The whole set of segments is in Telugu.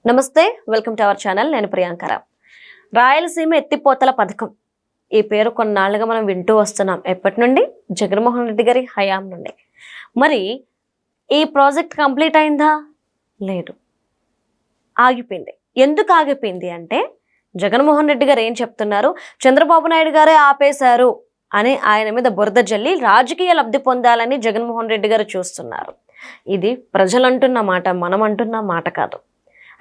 నమస్తే, వెల్కమ్ టు అవర్ ఛానల్. నేను ప్రియాంకరావు. రాయలసీమ ఎత్తిపోతల పథకం ఈ పేరు కొన్నాళ్ళుగా మనం వింటూ వస్తున్నాం. ఎప్పటి నుండి? జగన్మోహన్ రెడ్డి గారి హయాం నుండి. మరి ఈ ప్రాజెక్ట్ కంప్లీట్ అయిందా? లేదు, ఆగిపోయింది. ఎందుకు ఆగిపోయింది అంటే జగన్మోహన్ రెడ్డి గారు ఏం చెప్తున్నారు, చంద్రబాబు నాయుడు గారే ఆపేశారు అని ఆయన మీద బురద జల్లి రాజకీయ లబ్ధి పొందాలని జగన్మోహన్ రెడ్డి గారు చూస్తున్నారు. ఇది ప్రజలు అంటున్న మాట, మనం అంటున్న మాట కాదు.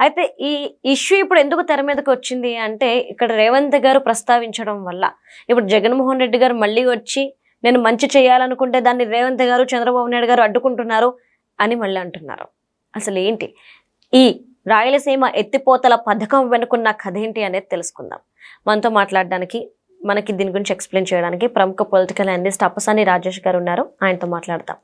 అయితే ఈ ఇష్యూ ఇప్పుడు ఎందుకు తెర మీదకి వచ్చింది అంటే ఇక్కడ రేవంత్ గారు ప్రస్తావించడం వల్ల ఇప్పుడు జగన్మోహన్ రెడ్డి గారు మళ్ళీ వచ్చి నేను మంచి చేయాలనుకుంటే దాన్ని రేవంత్ గారు చంద్రబాబు నాయుడు గారు అడ్డుకుంటున్నారు అని మళ్ళీ అంటున్నారు. అసలు ఏంటి ఈ రాయలసీమ ఎత్తిపోతల పథకం వెనుకున్న కథ ఏంటి అనేది తెలుసుకుందాం. మనతో మాట్లాడడానికి, మనకి దీని గురించి ఎక్స్ప్లెయిన్ చేయడానికి ప్రముఖ పొలిటికల్ అనలిస్ట్ అప్పసాని రాజేష్ గారు ఉన్నారు. ఆయనతో మాట్లాడతాం.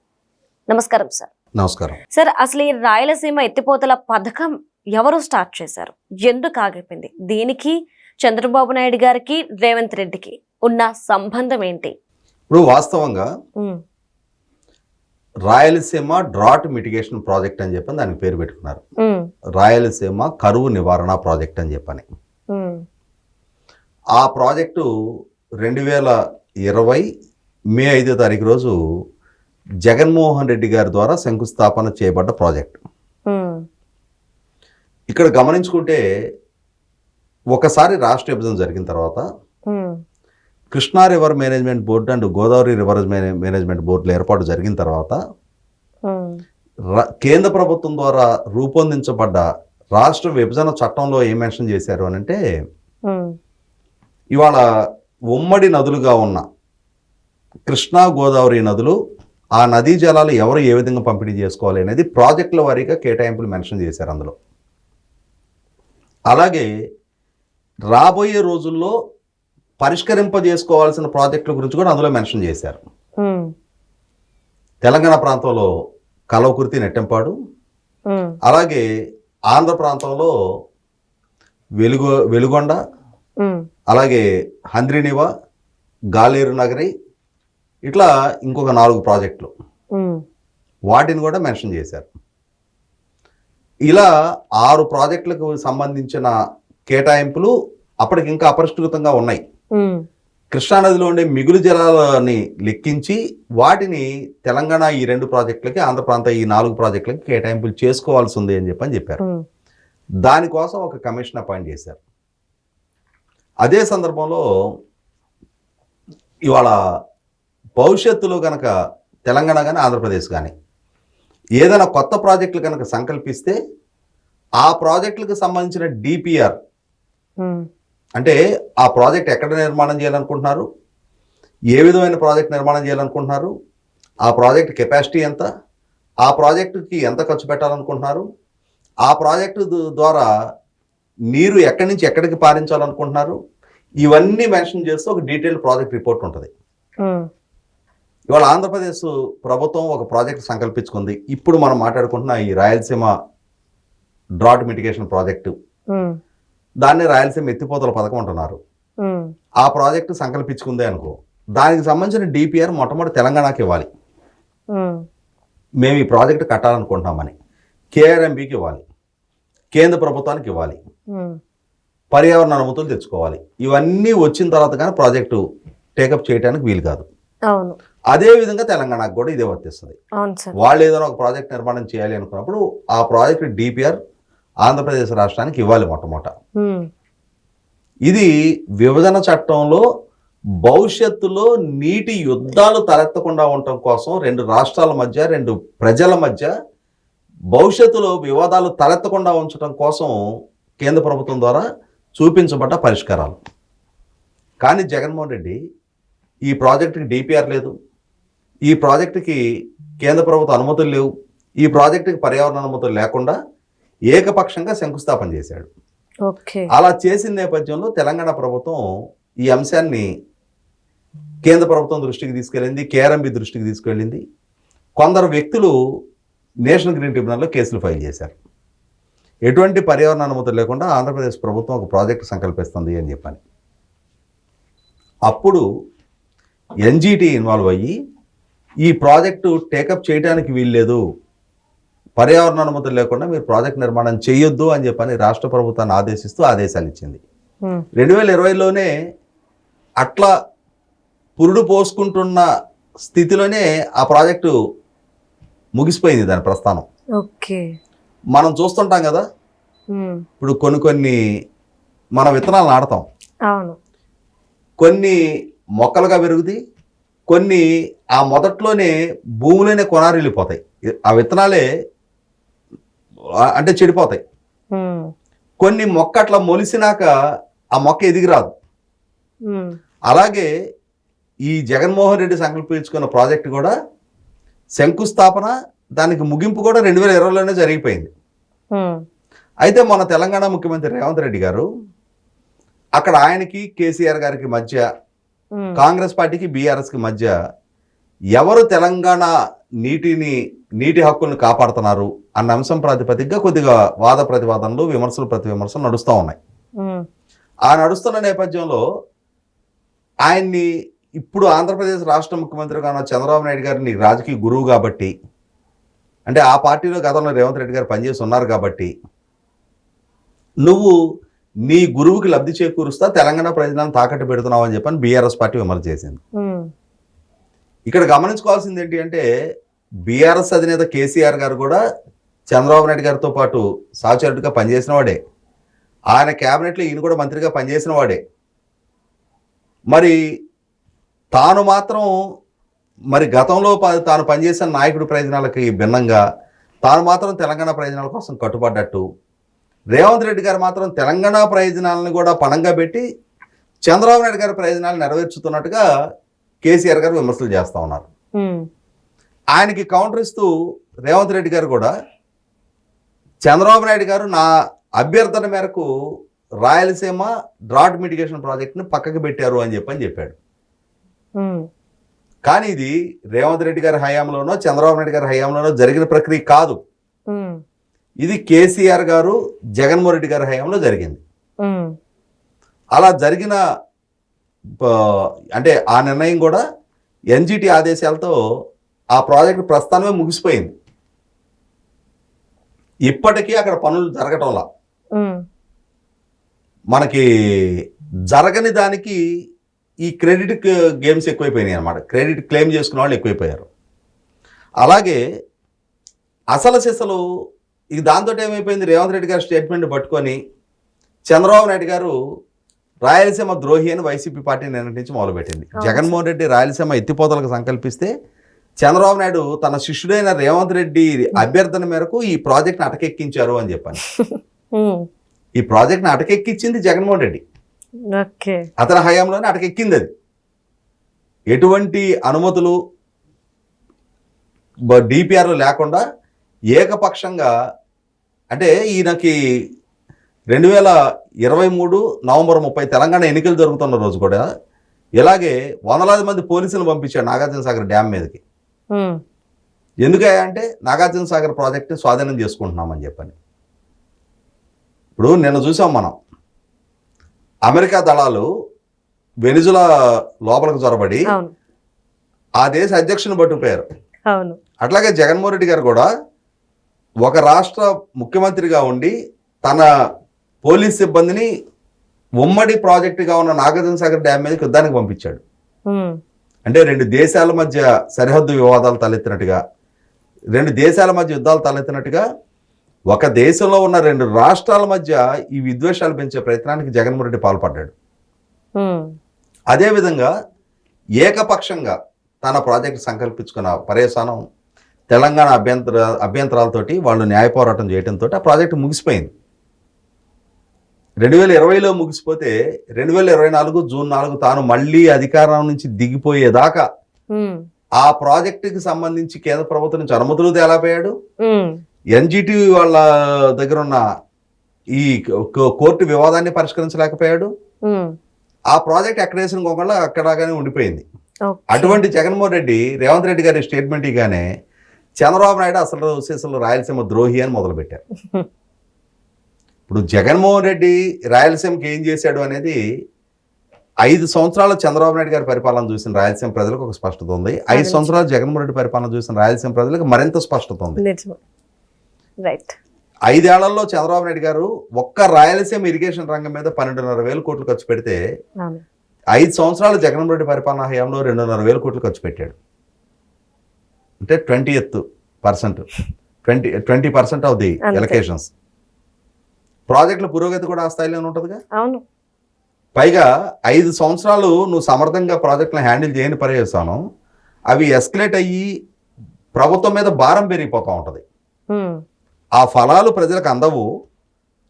నమస్కారం సార్. నమస్కారం సార్. అసలు ఈ రాయలసీమ ఎత్తిపోతల పథకం ఎవరు స్టార్ట్ చేశారు? ఎందుకు ఆగిపోయింది? దీనికి చంద్రబాబు నాయుడు గారికి రేవంత్ రెడ్డికి ఉన్న సంబంధం ఏంటి? ఇప్పుడు వాస్తవంగా రాయలసీమ డ్రాట్ మిటిగేషన్ ప్రాజెక్ట్ అని చెప్పని దానికి పేరు పెట్టుకున్నారు. రాయలసీమ కరువు నివారణ ప్రాజెక్ట్ అని చెప్పని. ఆ ప్రాజెక్టు 2020 మే 5వ తారీఖు రోజు జగన్మోహన్ రెడ్డి గారి ద్వారా శంకుస్థాపన చేయబడ్డ ప్రాజెక్ట్. ఇక్కడ గమనించుకుంటే ఒకసారి రాష్ట్ర విభజన జరిగిన తర్వాత Krishna river management board and Godavari river management బోర్డుల ఏర్పాటు జరిగిన తర్వాత కేంద్ర ప్రభుత్వం ద్వారా రూపొందించబడ్డ రాష్ట్ర విభజన చట్టంలో ఏం మెన్షన్ చేశారు అని అంటే, ఇవాళ ఉమ్మడి నదులుగా ఉన్న కృష్ణా గోదావరి నదులు, ఆ నదీ జలాలు ఎవరు ఏ విధంగా పంపిణీ చేసుకోవాలి అనేది ప్రాజెక్టుల వారీగా కేటాయింపులు మెన్షన్ చేశారు అందులో. అలాగే రాబోయే రోజుల్లో పరిష్కరింపజేసుకోవాల్సిన ప్రాజెక్టుల గురించి కూడా అందులో మెన్షన్ చేశారు. తెలంగాణ ప్రాంతంలో కలవకుర్తి, నెట్టెంపాడు, అలాగే ఆంధ్ర ప్రాంతంలో వెలుగొండ, అలాగే హంద్రినివ, గాలేరు నగరి, ఇట్లా ఇంకొక 4 ప్రాజెక్టులు, వాటిని కూడా మెన్షన్ చేశారు. ఇలా 6 ప్రాజెక్టులకు సంబంధించిన కేటాయింపులు అప్పటికి ఇంకా అపరిష్కృతంగా ఉన్నాయి. కృష్ణానదిలో ఉండే మిగులు జలాలని లెక్కించి వాటిని తెలంగాణ ఈ 2 ప్రాజెక్టులకి, ఆంధ్ర ప్రాంత ఈ 4 ప్రాజెక్టులకి కేటాయింపులు చేసుకోవాల్సి ఉంది అని చెప్పారు. దానికోసం ఒక కమిషన్ అపాయింట్ చేశారు. అదే సందర్భంలో ఇవాళ భవిష్యత్తులో కనుక తెలంగాణ కానీ ఆంధ్రప్రదేశ్ కానీ ఏదైనా కొత్త ప్రాజెక్టులు కనుక సంకల్పిస్తే ఆ ప్రాజెక్టులకు సంబంధించిన డిపిఆర్, అంటే ఆ ప్రాజెక్ట్ ఎక్కడ నిర్మాణం చేయాలనుకుంటున్నారు, ఏ విధమైన ప్రాజెక్ట్ నిర్మాణం చేయాలనుకుంటున్నారు, ఆ ప్రాజెక్ట్ కెపాసిటీ ఎంత, ఆ ప్రాజెక్టుకి ఎంత ఖర్చు పెట్టాలనుకుంటున్నారు, ఆ ప్రాజెక్టు ద్వారా నీరు ఎక్కడి నుంచి ఎక్కడికి పారించాలనుకుంటున్నారు, ఇవన్నీ మెన్షన్ చేస్తూ ఒక డీటెయిల్డ్ ప్రాజెక్ట్ రిపోర్ట్ ఉంటుంది. ఇవాళ ఆంధ్రప్రదేశ్ ప్రభుత్వం ఒక ప్రాజెక్ట్ సంకల్పించుకుంది. ఇప్పుడు మనం మాట్లాడుకుంటున్న ఈ రాయలసీమ డ్రాట్ మిటిగేషన్ ప్రాజెక్టు, దాన్ని రాయలసీమ ఎత్తిపోతల పథకం అంటున్నారు. ఆ ప్రాజెక్టు సంకల్పించుకుందే అనుకో, దానికి సంబంధించిన డిపిఆర్ మొట్టమొదటి తెలంగాణకి ఇవ్వాలి. మేము ఈ ప్రాజెక్టు కట్టాలనుకుంటున్నామని కేఆర్ఎంబికి ఇవ్వాలి, కేంద్ర ప్రభుత్వానికి ఇవ్వాలి, పర్యావరణ అనుమతులు తెచ్చుకోవాలి. ఇవన్నీ వచ్చిన తర్వాత కానీ ప్రాజెక్టు టేకప్ చేయడానికి వీలు కాదు. అదే విధంగా తెలంగాణకు కూడా ఇదే వర్తిస్తుంది. వాళ్ళు ఏదైనా ఒక ప్రాజెక్ట్ నిర్మాణం చేయాలి అనుకున్నప్పుడు ఆ ప్రాజెక్ట్ డిపిఆర్ ఆంధ్రప్రదేశ్ రాష్ట్రానికి ఇవ్వాలి మొట్టమొదట. ఇది విభజన చట్టంలో భవిష్యత్తులో నీటి యుద్ధాలు తలెత్తకుండా ఉండటం కోసం 2 రాష్ట్రాల మధ్య, 2 ప్రజల మధ్య భవిష్యత్తులో వివాదాలు తలెత్తకుండా ఉంచడం కోసం కేంద్ర ప్రభుత్వం ద్వారా చూపించబడ్డ పరిష్కారాలు. కానీ జగన్మోహన్ రెడ్డి ఈ ప్రాజెక్టుకి డిపిఆర్ లేదు, ఈ ప్రాజెక్టుకి కేంద్ర ప్రభుత్వ అనుమతులు లేవు, ఈ ప్రాజెక్టుకి పర్యావరణ అనుమతులు లేకుండా ఏకపక్షంగా శంకుస్థాపన చేశాడు. అలా చేసిన నేపథ్యంలో తెలంగాణ ప్రభుత్వం ఈ అంశాన్ని కేంద్ర ప్రభుత్వం దృష్టికి తీసుకెళ్ళింది, కేఆర్ఎంబి దృష్టికి తీసుకెళ్ళింది. కొందరు వ్యక్తులు నేషనల్ గ్రీన్ ట్రిబ్యునల్లో కేసులు ఫైల్ చేశారు. ఎటువంటి పర్యావరణ అనుమతులు లేకుండా ఆంధ్రప్రదేశ్ ప్రభుత్వం ఒక ప్రాజెక్టు సంకల్పిస్తుంది అని చెప్పని. అప్పుడు ఎన్జిటి ఇన్వాల్వ్ అయ్యి ఈ ప్రాజెక్టు టేకప్ చేయడానికి వీల్లేదు, పర్యావరణ అనుమతులు లేకుండా మీరు ప్రాజెక్ట్ నిర్మాణం చేయొద్దు అని చెప్పని రాష్ట్ర ప్రభుత్వాన్ని ఆదేశిస్తూ ఆదేశాలు ఇచ్చింది. 2020లోనే అట్లా పురుడు పోసుకుంటున్న స్థితిలోనే ఆ ప్రాజెక్టు ముగిసిపోయింది దాని ప్రస్థానం. ఓకే, మనం చూస్తుంటాం కదా, ఇప్పుడు కొన్ని మన విత్తనాలు నాటుతాం, అవును, కొన్ని మొక్కలుగా పెరుగుతాయి, కొన్ని ఆ మొదట్లోనే భూమిలోనే కొనారిల్లిపోతాయి, ఆ విత్తనాలే అంటే చెడిపోతాయి. కొన్ని మొక్క అట్లా మొలిసినాక ఆ మొక్క ఎదిగిరాదు. అలాగే ఈ జగన్మోహన్ రెడ్డి సంకల్పించుకున్న ప్రాజెక్టు కూడా శంకుస్థాపన, దానికి ముగింపు కూడా 2020లోనే జరిగిపోయింది. అయితే మన తెలంగాణ ముఖ్యమంత్రి రేవంత్ రెడ్డి గారు అక్కడ ఆయనకి కేసీఆర్ గారికి మధ్య, కాంగ్రెస్ పార్టీకి బీఆర్ఎస్కి మధ్య ఎవరు తెలంగాణ నీటి హక్కులను కాపాడుతున్నారు అన్న అంశం ప్రాతిపదికగా కొద్దిగా వాద ప్రతివాదనలు, విమర్శలు ప్రతివిమర్శలు నడుస్తూ ఉన్నాయి. ఆ నడుస్తున్న నేపథ్యంలో ఆయన్ని ఇప్పుడు ఆంధ్రప్రదేశ్ రాష్ట్ర ముఖ్యమంత్రిగా ఉన్న చంద్రబాబు నాయుడు గారిని రాజకీయ గురువు కాబట్టి, అంటే ఆ పార్టీలో గతంలో రేవంత్ రెడ్డి గారు పనిచేసి ఉన్నారు కాబట్టి, నువ్వు నీ గురువుకి లబ్ధి చేకూరుస్తా తెలంగాణ ప్రజలను తాకట్టు పెడుతున్నావు అని చెప్పని బీఆర్ఎస్ పార్టీ విమర్శ చేసింది. ఇక్కడ గమనించుకోవాల్సింది ఏంటి అంటే, బీఆర్ఎస్ అధినేత కేసీఆర్ గారు కూడా చంద్రబాబు నాయుడు గారితో పాటు సహచరుడిగా పనిచేసిన వాడే, ఆయన క్యాబినెట్లో ఈయన కూడా మంత్రిగా పనిచేసిన వాడే. మరి తాను మాత్రం మరి గతంలో తాను పనిచేసిన నాయకుడి ప్రయోజనాలకి భిన్నంగా తాను మాత్రం తెలంగాణ ప్రయోజనాల కోసం కట్టుబడ్డట్టు, రేవంత్ రెడ్డి గారు మాత్రం తెలంగాణ ప్రయోజనాలను కూడా పణంగా పెట్టి చంద్రబాబు నాయుడు గారి ప్రయోజనాలు నెరవేర్చుతున్నట్టుగా కేసీఆర్ గారు విమర్శలు చేస్తూ ఉన్నారు. ఆయనకి కౌంటర్ ఇస్తూ రేవంత్ రెడ్డి గారు కూడా చంద్రబాబు నాయుడు గారు నా అభ్యర్థన మేరకు రాయలసీమ డ్రాట్ మిటిగేషన్ ప్రాజెక్ట్ని పక్కకు పెట్టారు అని చెప్పాడు. కానీ ఇది రేవంత్ రెడ్డి గారి హయాంలోనో చంద్రబాబు నాయుడు గారి హయాంలోనో జరిగిన ప్రక్రియ కాదు. ఇది కేసీఆర్ గారు జగన్మోహన్ రెడ్డి గారి హయాంలో జరిగింది. అలా జరిగిన అంటే ఆ నిర్ణయం కూడా ఎన్జిటి ఆదేశాలతో ఆ ప్రాజెక్టు ప్రస్థానమే ముగిసిపోయింది. ఇప్పటికీ అక్కడ పనులు జరగటంలా, మనకి జరగని దానికి ఈ క్రెడిట్ గేమ్స్ ఎక్కువైపోయినాయి అన్నమాట. క్రెడిట్ క్లెయిమ్ చేసుకునే వాళ్ళు ఎక్కువైపోయారు. అలాగే అసలు సిసలు ఇక దాంతో ఏమైపోయింది, రేవంత్ రెడ్డి గారి స్టేట్మెంట్ పట్టుకొని చంద్రబాబు నాయుడు గారు రాయలసీమ ద్రోహి అని వైసీపీ పార్టీ నిర్ణయించి మొదలుపెట్టింది. జగన్మోహన్ రెడ్డి రాయలసీమ ఎత్తిపోతలకు సంకల్పిస్తే చంద్రబాబు నాయుడు తన శిష్యుడైన రేవంత్ రెడ్డి అభ్యర్థన మేరకు ఈ ప్రాజెక్ట్ని అటకెక్కించారు అని చెప్పాను. ఈ ప్రాజెక్ట్ని అటకెక్కించింది జగన్మోహన్ రెడ్డి, అతని హయాంలోనే అటకెక్కింది. అది ఎటువంటి అనుమతులు డిపిఆర్లు లేకుండా ఏకపక్షంగా, అంటే ఈయనకి 2023 నవంబర్ 30 తెలంగాణ ఎన్నికలు జరుగుతున్న రోజు కూడా ఇలాగే వందలాది మంది పోలీసులు పంపించాడు నాగార్జున సాగర్ డ్యామ్ మీదకి. ఎందుకంటే నాగార్జున సాగర్ ప్రాజెక్టు స్వాధీనం చేసుకుంటున్నామని చెప్పని. ఇప్పుడు నిన్న చూసాం మనం, అమెరికా దళాలు వెనిజులా లోపలికి చొరబడి ఆ దేశ అధ్యక్షుని పట్టుకుపోయారు. అట్లాగే జగన్మోహన్ రెడ్డి గారు కూడా ఒక రాష్ట్ర ముఖ్యమంత్రిగా ఉండి తన పోలీస్ సిబ్బందిని ఉమ్మడి ప్రాజెక్టుగా ఉన్న నాగార్జున సాగర్ డ్యామ్ మీదకి యుద్ధానికి పంపించాడు. అంటే రెండు దేశాల మధ్య సరిహద్దు వివాదాలు తలెత్తినట్టుగా, రెండు దేశాల మధ్య యుద్ధాలు తలెత్తినట్టుగా ఒక దేశంలో ఉన్న రెండు రాష్ట్రాల మధ్య ఈ విద్వేషాలు పెంచే ప్రయత్నానికి జగన్మోహన్ రెడ్డి పాల్పడ్డాడు. అదేవిధంగా ఏకపక్షంగా తన ప్రాజెక్టు సంకల్పించుకున్న పర్యవసానం తెలంగాణ అభ్యంతరాలతోటి వాళ్ళు న్యాయ పోరాటం చేయడంతో ఆ ప్రాజెక్టు ముగిసిపోయింది. 2020లో ముగిసిపోతే 2024 జూన్ 4 తాను మళ్ళీ అధికారం నుంచి దిగిపోయేదాకా ఆ ప్రాజెక్టుకి సంబంధించి కేంద్ర ప్రభుత్వం నుంచి అనుమతులు తేలాపోయాడు. ఎన్జిటి వాళ్ళ దగ్గర ఉన్న ఈ కోర్టు వివాదాన్ని పరిష్కరించలేకపోయాడు. ఆ ప్రాజెక్ట్ ఎక్కడ వేసిన గొంగళ అక్కడగానే ఉండిపోయింది. అటువంటి జగన్మోహన్ రెడ్డి రేవంత్ రెడ్డి గారి స్టేట్మెంట్ ఇగానే చంద్రబాబు నాయుడు అసలు రాయలసీమ ద్రోహి అని మొదలుపెట్టారు. ఇప్పుడు జగన్మోహన్ రెడ్డి రాయలసీమకి ఏం చేశాడు అనేది 5 సంవత్సరాలు చంద్రబాబు నాయుడు గారి పరిపాలన చూసిన రాయలసీమ ప్రజలకు ఒక స్పష్టత ఉంది. 5 సంవత్సరాలు జగన్మోహన్ రెడ్డి పరిపాలన చూసిన రాయలసీమ ప్రజలకు మరింత స్పష్టత ఉంది. రైట్. 5 ఏళ్లలో చంద్రబాబు నాయుడు గారు ఒక్క రాయలసీమ ఇరిగేషన్ రంగం మీద 12,500 కోట్లు ఖర్చు పెడితే అవును. 5 సంవత్సరాలు జగన్మోహన్ రెడ్డి పరిపాలనా హయాంలో 2,500 కోట్లు ఖర్చు పెట్టాడు. అంటే 20% ఆఫ్ ది అంతే. ఎలకేషన్స్. ప్రాజెక్టుల పురోగతి కూడా ఆ స్థాయిలోనే ఉంటుందిగా. అవును. పైగా 5 సంవత్సరాలు నువ్వు సమర్థంగా ప్రాజెక్టులను హ్యాండిల్ చేయని పర్యవేశాను అవి ఎస్కలేట్ అయ్యి ప్రభుత్వం మీద భారం పెరిగిపోతూ ఉంటుంది. ఆ ఫలాలు ప్రజలకు అందవు.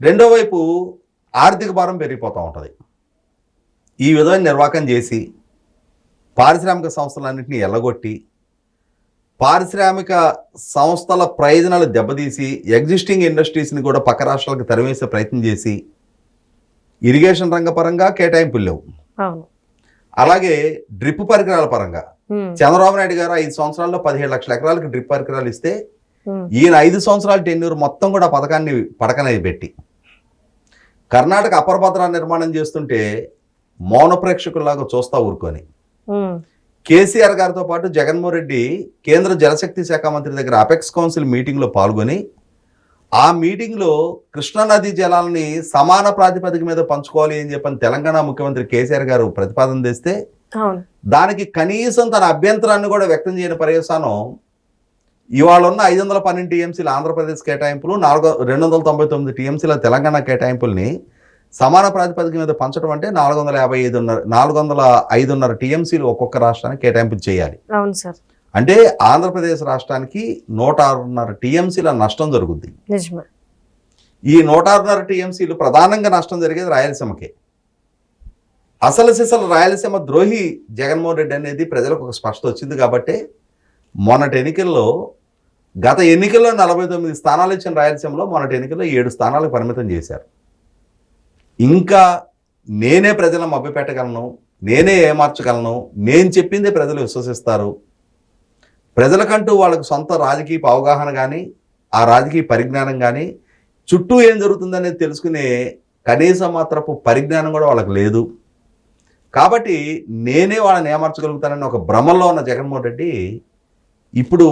రెండో వైపు ఆర్థిక భారం పెరిగిపోతూ ఉంటుంది. ఈ విధమైన నిర్వాహకం చేసి పారిశ్రామిక సంస్థలన్నింటినీ ఎల్లగొట్టి పారిశ్రామిక సంస్థల ప్రయోజనాలు దెబ్బతీసి ఎగ్జిస్టింగ్ ఇండస్ట్రీస్ని కూడా పక్క రాష్ట్రాలకు తరివేసే ప్రయత్నం చేసి ఇరిగేషన్ రంగపరంగా కేటాయింపులు లేవు. అవును. అలాగే డ్రిప్ పరికరాల పరంగా చంద్రబాబు నాయుడు గారు 5 సంవత్సరాల్లో 17 లక్షల ఎకరాలకు డ్రిప్ పరికరాలు ఇస్తే ఈయన 5 సంవత్సరాల టెన్యూర్ మొత్తం కూడా పథకాన్ని పడకనేది పెట్టి కర్ణాటక అపరభద్ర నిర్మాణం చేస్తుంటే మౌన ప్రేక్షకుల్లాగా చూస్తా ఊరుకొని కేసీఆర్ గారితో పాటు జగన్మోహన్ రెడ్డి కేంద్ర జలశక్తి శాఖ మంత్రి దగ్గర అపెక్స్ కౌన్సిల్ మీటింగ్లో పాల్గొని ఆ మీటింగ్లో కృష్ణానదీ జలాలని సమాన ప్రాతిపదిక మీద పంచుకోవాలి అని చెప్పని తెలంగాణ ముఖ్యమంత్రి కేసీఆర్ గారు ప్రతిపాదన తెస్తే దానికి కనీసం తన అభ్యంతరాన్ని కూడా వ్యక్తం చేయని పర్యవసానం ఇవాళ ఉన్న 512 టీఎంసీల ఆంధ్రప్రదేశ్ కేటాయింపులు 299 టీఎంసీల తెలంగాణ కేటాయింపుల్ని సమాన ప్రాతిపదిక మీద పంచడం అంటే 405.5 టీఎంసీలు ఒక్కొక్క రాష్ట్రానికి కేటాయింపులు చేయాలి. అవును సార్. అంటే ఆంధ్రప్రదేశ్ రాష్ట్రానికి 106.5 టీఎంసీల నష్టం జరుగుద్ది. ఈ 106.5 టీఎంసీలు ప్రధానంగా నష్టం జరిగేది రాయలసీమకే. అసలు సిసలు రాయలసీమ ద్రోహి జగన్మోహన్ రెడ్డి అనేది ప్రజలకు ఒక స్పష్టత వచ్చింది. కాబట్టి మొన్నటి ఎన్నికల్లో గత ఎన్నికల్లో 49 స్థానాలు ఇచ్చిన రాయలసీమలో మొన్నటి ఎన్నికల్లో 7 స్థానాలకు పరిమితం చేశారు. ఇంకా నేనే ప్రజలను మభ్యపెట్టగలను, నేనే ఏమార్చగలను, నేను చెప్పిందే ప్రజలు విశ్వసిస్తారు, ప్రజలకంటూ వాళ్ళకు సొంత రాజకీయ అవగాహన కానీ ఆ రాజకీయ పరిజ్ఞానం కానీ చుట్టూ ఏం జరుగుతుందనేది తెలుసుకునే కనీసం మాత్రపు పరిజ్ఞానం కూడా వాళ్ళకి లేదు. కాబట్టి నేనే వాళ్ళని ఏమార్చగలుగుతానని ఒక భ్రమల్లో ఉన్న జగన్మోహన్ రెడ్డి ఇప్పుడు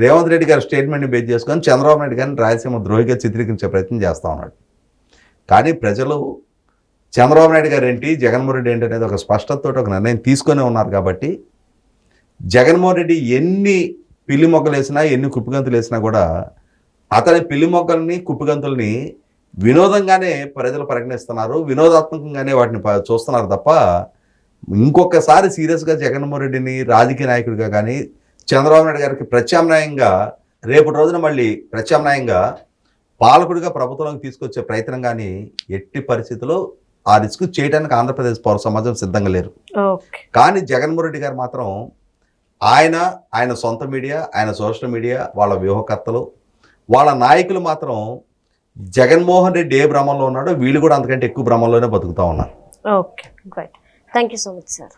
రేవంత్ రెడ్డి గారి స్టేట్మెంట్ని బేస్ చేసుకొని చంద్రబాబు నాయుడు గారిని రాయలసీమ ద్రోహిగా చిత్రీకరించే ప్రయత్నం చేస్తూ ఉన్నాడు. కానీ ప్రజలు చంద్రబాబు నాయుడు గారు ఏంటి, జగన్మోహన్ రెడ్డి ఏంటి అనేది ఒక స్పష్టతతో ఒక నిర్ణయం తీసుకొని ఉన్నారు. కాబట్టి జగన్మోహన్ రెడ్డి ఎన్ని పిల్లి మొగ్గలు వేసినా ఎన్ని కుప్పిగంతులు వేసినా కూడా అతని పిల్లి మొగ్గల్ని కుప్పిగంతుల్ని వినోదంగానే ప్రజలు పరిగణిస్తున్నారు, వినోదాత్మకంగానే వాటిని చూస్తున్నారు తప్ప ఇంకొకసారి సీరియస్గా జగన్మోహన్ రెడ్డిని రాజకీయ నాయకుడిగా కానీ చంద్రబాబు నాయుడు గారికి ప్రత్యామ్నాయంగా రేపటి రోజున మళ్ళీ ప్రత్యామ్నాయంగా పాలకుడిగా ప్రభుత్వంలోకి తీసుకొచ్చే ప్రయత్నం కానీ ఎట్టి పరిస్థితుల్లో ఆ రిస్క్ చేయడానికి ఆంధ్రప్రదేశ్ పౌర సమాజం సిద్ధంగా లేరు. కానీ జగన్మోహన్ రెడ్డి గారు మాత్రం ఆయన సొంత మీడియా, ఆయన సోషల్ మీడియా, వాళ్ళ వ్యూహకర్తలు, వాళ్ళ నాయకులు మాత్రం జగన్మోహన్ రెడ్డి ఏ భ్రమంలో ఉన్నాడో వీళ్ళు కూడా అంతకంటే ఎక్కువ భ్రమంలోనే బతుకుతా ఉన్నారు. Okay, right. Thank you so much sir.